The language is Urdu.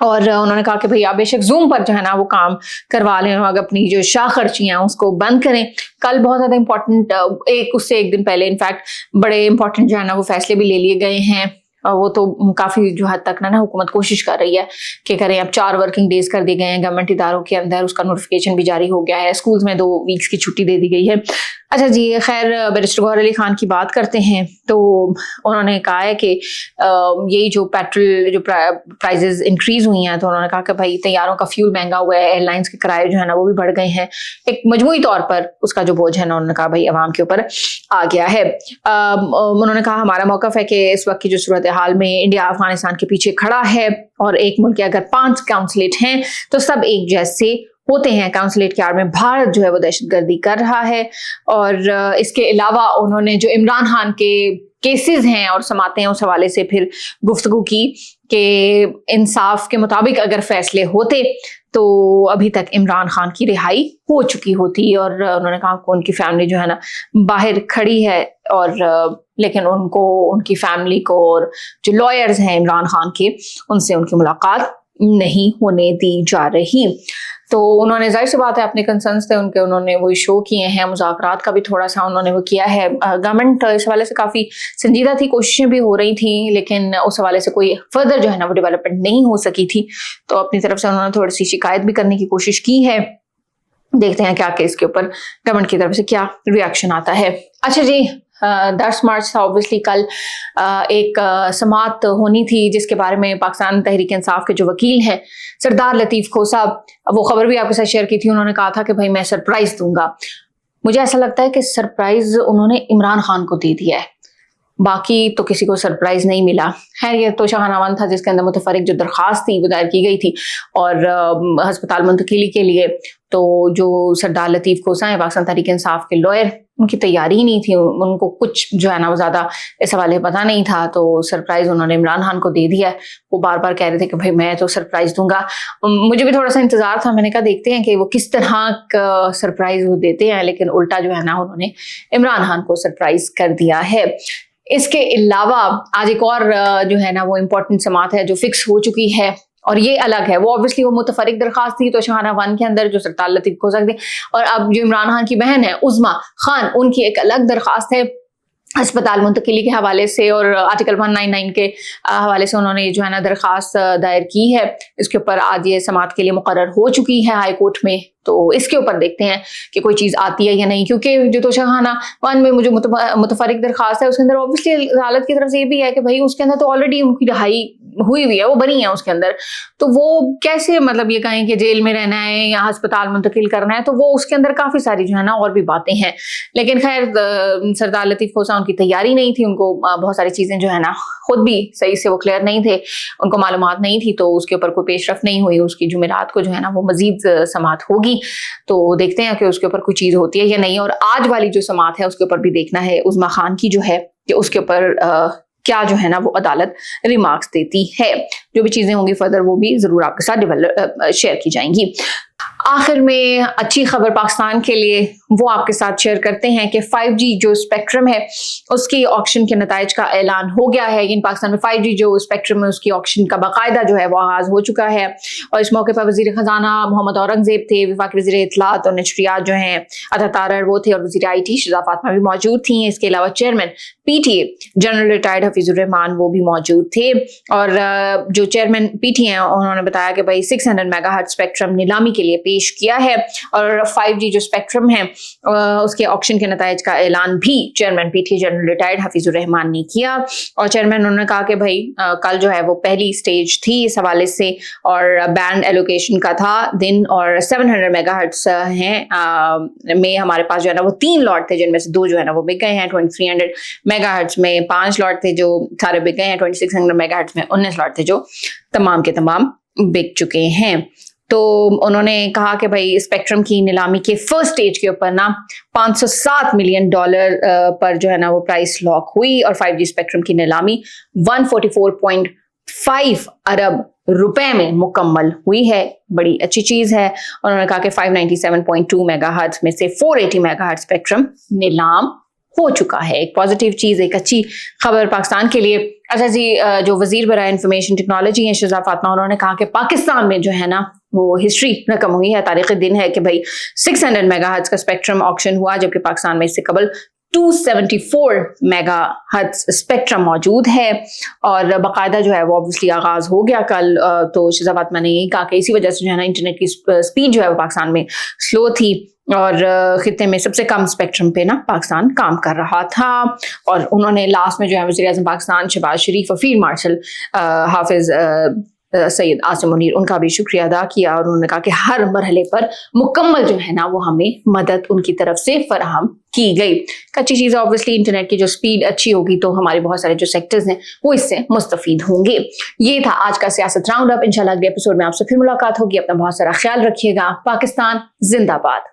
اور انہوں نے کہا کہ بھئی آپ بے شک زوم پر جو ہے نا وہ کام کروا لیں اور اپنی جو شاہ خرچیاں اس کو بند کریں. کل بہت زیادہ امپورٹنٹ اس سے ایک دن پہلے انفیکٹ بڑے امپورٹنٹ جو ہے نا وہ فیصلے بھی لے لیے گئے ہیں. وہ تو کافی جو حد تک نا حکومت کوشش کر رہی ہے کہ کریں. اب 4 ورکنگ ڈیز کر دیے گئے ہیں گورنمنٹ اداروں کے اندر, اس کا نوٹیفیکیشن بھی جاری ہو گیا ہے. اسکولز میں 2 ویکس کی چھٹی دے دی گئی ہے. اچھا جی, خیر بیرسٹر گوہر علی خان کی بات کرتے ہیں. تو انہوں نے کہا ہے کہ یہی جو پیٹرول جو پرائزز انکریز ہوئی ہیں, تو انہوں نے کہا کہ بھائی طیاروں کا فیول مہنگا ہوا ہے, ایئر لائنس کے کرائے جو ہے نا وہ بھی بڑھ گئے ہیں. ایک مجموعی طور پر اس کا جو بوجھ ہے نا انہوں نے کہا بھائی عوام کے اوپر آ گیا ہے. انہوں نے کہا ہمارا موقف ہے کہ اس وقت کی جو صورتحال میں انڈیا افغانستان کے پیچھے کھڑا ہے, اور ایک ملک کے اگر 5 کونسلیٹ ہیں تو سب ایک جیسے ہوتے ہیں. کونسلیٹ کے آڑ میں بھارت جو ہے وہ دہشت گردی کر رہا ہے. اور اس کے علاوہ انہوں نے جو عمران خان کے کیسز ہیں اور سماعتیں ہیں اس حوالے سے پھر گفتگو کی کہ انصاف کے مطابق اگر فیصلے ہوتے تو ابھی تک عمران خان کی رہائی ہو چکی ہوتی. اور انہوں نے کہا کہ ان کی فیملی جو ہے نا باہر کھڑی ہے, اور لیکن ان کو ان کی فیملی کو اور جو لائرز ہیں عمران خان کے ان سے ان کی ملاقات نہیں ہونے دی جا رہی. تو انہوں نے ظاہر سی بات ہے اپنے کنسرنس تھے ان کے, انہوں نے وہ ایشو کیے ہیں. مذاکرات کا بھی تھوڑا سا انہوں نے وہ کیا ہے. گورنمنٹ اس حوالے سے کافی سنجیدہ تھی, کوششیں بھی ہو رہی تھیں, لیکن اس حوالے سے کوئی فردر جو ہے نا وہ ڈیولپمنٹ نہیں ہو سکی تھی. تو اپنی طرف سے انہوں نے تھوڑی سی شکایت بھی کرنے کی کوشش کی ہے. دیکھتے ہیں کیا کہ اس کے اوپر گورنمنٹ کی طرف سے کیا ریئیکشن آتا ہے. اچھا جی, 10 مارچ تھا اوبویسلی کل ایک سماعت ہونی تھی جس کے بارے میں پاکستان تحریک انصاف کے جو وکیل ہیں سردار لطیف کھوسا, وہ خبر بھی آپ کے ساتھ شیئر کی تھی. انہوں نے کہا تھا کہ بھائی میں سرپرائز دوں گا. مجھے ایسا لگتا ہے کہ سرپرائز انہوں نے عمران خان کو دے دیا ہے, باقی تو کسی کو سرپرائز نہیں ملا. خیر یہ تو شاہانہ ون تھا جس کے اندر متفرق جو درخواست تھی وہ دائر کی گئی تھی اور ہسپتال منتقلی کے لیے. تو جو سردار لطیف کھوسا ہیں پاکستان تحریک انصاف کے لائر, ان کی تیاری ہی نہیں تھی, ان کو کچھ جو ہے نا وہ زیادہ اس حوالے پتہ نہیں تھا. تو سرپرائز انہوں نے عمران خان کو دے دیا ہے. وہ بار بار کہہ رہے تھے کہ بھائی میں تو سرپرائز دوں گا. مجھے بھی تھوڑا سا انتظار تھا, میں نے کہا دیکھتے ہیں کہ وہ کس طرح کا سرپرائز وہ دیتے ہیں, لیکن الٹا جو ہے نا انہوں نے عمران خان کو سرپرائز کر دیا ہے. اس کے علاوہ آج ایک اور جو ہے نا وہ امپورٹنٹ سماعت ہے جو فکس ہو چکی ہے, اور یہ الگ ہے. وہ اوبویسلی وہ متفرق درخواست تھی تو شاہانہ ون کے اندر جو سردار لطیف کھوسا تھے, اور اب جو عمران خان کی بہن ہے عظما خان, ان کی ایک الگ درخواست ہے ہسپتال منتقلی کے حوالے سے, اور آرٹیکل 199 کے حوالے سے انہوں نے جو ہے نا درخواست دائر کی ہے. اس کے اوپر آج یہ سماعت کے لیے مقرر ہو چکی ہے ہائی کورٹ میں. تو اس کے اوپر دیکھتے ہیں کہ کوئی چیز آتی ہے یا نہیں, کیونکہ جو تو شاہانہ ون میں مجھے متفرق درخواست ہے اس کے اندر اوبویسلی عدالت کی طرف سے یہ بھی ہے کہ بھائی اس کے اندر تو آلریڈی ان کی رہائی ہوئی ہوئی ہے, وہ بنی ہے اس کے اندر, تو وہ کیسے مطلب یہ کہیں کہ جیل میں رہنا ہے یا ہسپتال منتقل کرنا ہے, تو وہ اس کے اندر کافی ساری جو ہے نا اور بھی باتیں ہیں. لیکن خیر سردار لطیف کھوسا ان کی تیاری نہیں تھی, ان کو بہت ساری چیزیں جو ہے نا خود بھی صحیح سے وہ کلیئر نہیں تھے, ان کو معلومات نہیں تھی, تو اس کے اوپر کوئی پیش رفت نہیں ہوئی. اس کی جمعرات کو جو ہے نا وہ مزید سماعت ہوگی, تو دیکھتے ہیں کہ اس کے اوپر کوئی چیز ہوتی ہے یا نہیں. اور آج والی جو سماعت ہے اس کے اوپر بھی دیکھنا ہے عظما خان کی جو ہے کہ اس کے اوپر کیا جو ہے نا وہ عدالت ریمارکس دیتی ہے. جو بھی چیزیں ہوں گی فردر وہ بھی ضرور آپ کے ساتھ شیئر کی جائیں گی. آخر میں اچھی خبر پاکستان کے لیے وہ آپ کے ساتھ شیئر کرتے ہیں کہ 5G جو اسپیکٹرم ہے اس کی آکشن کے نتائج کا اعلان ہو گیا ہے. ان پاکستان میں 5G جو اسپیکٹرم ہے اس کی آکشن کا باقاعدہ جو ہے وہ آغاز ہو چکا ہے. اور اس موقع پر وزیر خزانہ محمد اورنگزیب تھے, وفاقی وزیر اطلاعات اور نشریات جو ہیں عطا تارڑ وہ تھے, اور وزیر IT شہزاد فاطمہ بھی موجود تھیں. اس کے علاوہ chairman PTA general retired Hafeez ur-Rahman وہ بھی موجود تھے. اور جو چیئرمین PTA ہیں انہوں نے بتایا کہ بھائی 600 میگا ہرٹز اسپیکٹرم نیلامی کے لیے پیش کیا ہے, اور 5G جو اسپیکٹرم ہے اس کے آکشن کے نتائج کا اعلان بھی chairman PTA general retired Hafeez ur-Rahman نے کیا. اور چیئرمین انہوں نے کہا کہ بھائی کل جو ہے وہ پہلی سٹیج تھی اس حوالے سے, اور بینڈ ایلوکیشن کا تھا دن, اور 700 میگا ہرٹز ہیں میں ہمارے پاس جو ہے نا وہ 3 لاٹ تھے, جن میں سے 2 جو ہے نا وہ بک گئے ہیں. 2300 میگا ہرٹز میں 5 لاٹ تھے جو سارے بک گئے ہیں. 2600 میگا ہرٹز میں 19 لاٹ تھے جو تمام کے تمام بک چکے ہیں. تو انہوں نے کہا کہ بھائی اسپیکٹرم کی نیلامی کے فرسٹ سٹیج کے اوپر نا $507 ملین پر جو ہے نا وہ پرائس لاک ہوئی, اور 5G اسپیکٹرم کی نیلامی 144.5 ارب روپے میں مکمل ہوئی ہے. بڑی اچھی چیز ہے. انہوں نے کہا کہ 597.2 میگا ہرٹز میں سے 480 میگا ہرٹز اسپیکٹرم نیلام ہو چکا ہے. ایک پازیٹیو چیز, ایک اچھی خبر پاکستان کے لیے. اچھا جی، جو وزیر برائے انفارمیشن ٹیکنالوجی ہیں شہزاد فاطمہ، انہوں نے کہا کہ پاکستان میں جو ہے نا وہ ہسٹری رقم ہوئی ہے، تاریخی دن ہے کہ بھائی 600 میگا ہرٹز کا اسپیکٹرم آکشن ہوا، جبکہ پاکستان میں اس سے قبل 274 میگا ہرٹز اسپیکٹرم موجود ہے اور باقاعدہ جو ہے وہ obviously آغاز ہو گیا کل. تو شہزاد فاطمہ نے یہی کہا کہ اسی وجہ سے جو ہے نا انٹرنیٹ کی اسپیڈ جو ہے وہ پاکستان میں سلو تھی اور خطے میں سب سے کم اسپیکٹرم پہ نا پاکستان کام کر رہا تھا. اور انہوں نے لاسٹ میں جو ہے وزیر اعظم پاکستان شہباز شریف اور فیلڈ مارشل حافظ سید عاصم منیر ان کا بھی شکریہ ادا کیا اور انہوں نے کہا کہ ہر مرحلے پر مکمل جو ہے نا وہ ہمیں مدد ان کی طرف سے فراہم کی گئی. کچی چیز obviously انٹرنیٹ کی جو سپیڈ اچھی ہوگی تو ہمارے بہت سارے جو سیکٹرز ہیں وہ اس سے مستفید ہوں گے. یہ تھا آج کا سیاست راؤنڈ اپ. انشاءاللہ اگلے ایپیسوڈ میں آپ سے پھر ملاقات ہوگی. اپنا بہت سارا خیال رکھیے گا. پاکستان زندہ باد.